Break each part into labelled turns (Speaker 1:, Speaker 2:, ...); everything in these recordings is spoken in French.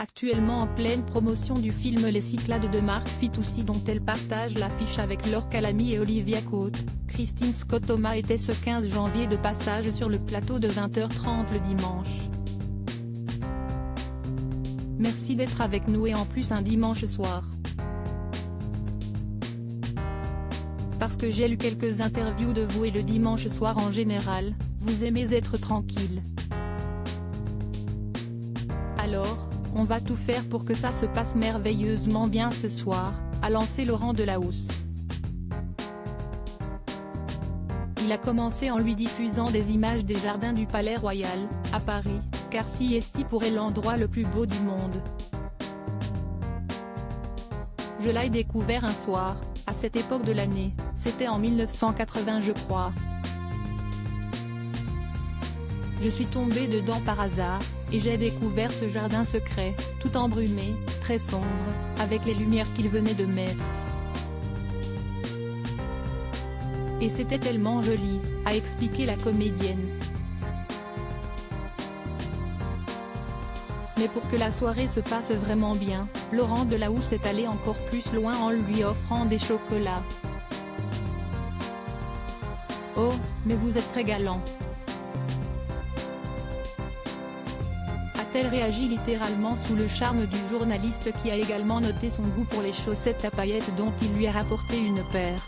Speaker 1: actuellement en pleine promotion du film Les Cyclades de Mark Fitoussi dont elle partage l'affiche avec Laure Calamy et Olivia Cote. Kristin Scott Thomas était ce 15 janvier de passage sur le plateau de 20h30 le dimanche. Merci d'être avec nous et en plus un dimanche soir. Parce que j'ai lu quelques interviews de vous et le dimanche soir en général, vous aimez être tranquille. Alors, on va tout faire pour que ça se passe merveilleusement bien ce soir, a lancé Laurent Delahousse. Il a commencé en lui diffusant des images des jardins du Palais Royal, à Paris, car si est pour elle l'endroit le plus beau du monde. Je l'ai découvert un soir, à cette époque de l'année, c'était en 1980 je crois. Je suis tombée dedans par hasard, et j'ai découvert ce jardin secret, tout embrumé, très sombre, avec les lumières qu'il venait de mettre. Et c'était tellement joli, a expliqué la comédienne. Mais pour que la soirée se passe vraiment bien, Laurent Delahousse est allé encore plus loin en lui offrant des chocolats. Oh, mais vous êtes très galant. A-t-elle réagi littéralement sous le charme du journaliste qui a également noté son goût pour les chaussettes à paillettes dont il lui a rapporté une paire.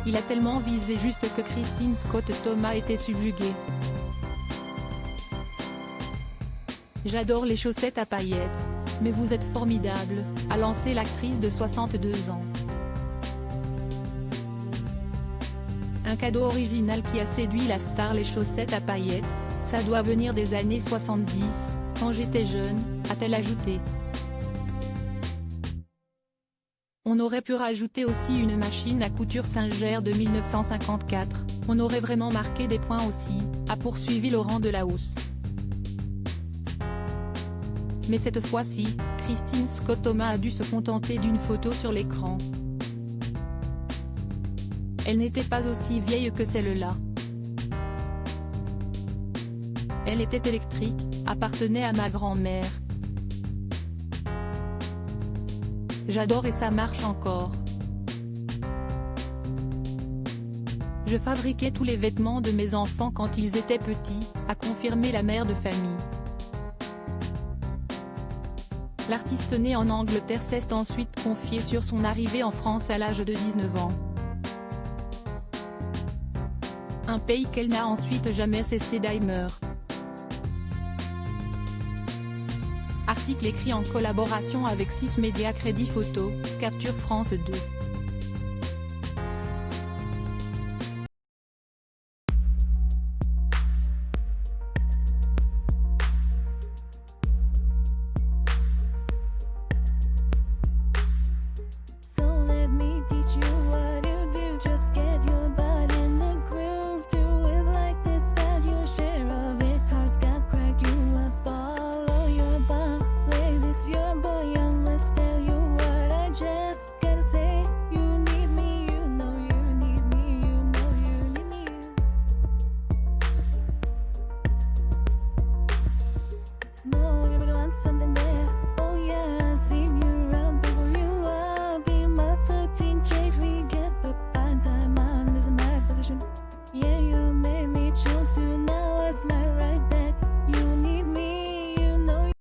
Speaker 1: Il a tellement visé juste que Kristin Scott Thomas était subjuguée. J'adore les chaussettes à paillettes, mais vous êtes formidable, a lancé l'actrice de 62 ans. Un cadeau original qui a séduit la star. Les chaussettes à paillettes, ça doit venir des années 70, quand j'étais jeune, a-t-elle ajouté. On aurait pu rajouter aussi une machine à couture Singer de 1954, on aurait vraiment marqué des points aussi, a poursuivi Laurent Delahousse. Mais cette fois-ci, Kristin Scott Thomas a dû se contenter d'une photo sur l'écran. Elle n'était pas aussi vieille que celle-là. Elle était électrique, appartenait à ma grand-mère. J'adore et ça marche encore. Je fabriquais tous les vêtements de mes enfants quand ils étaient petits, a confirmé la mère de famille. L'artiste née en Angleterre s'est ensuite confiée sur son arrivée en France à l'âge de 19 ans. Un pays qu'elle n'a ensuite jamais cessé d'aimer. Article écrit en collaboration avec 6 médias Crédit Photo, Capture France 2.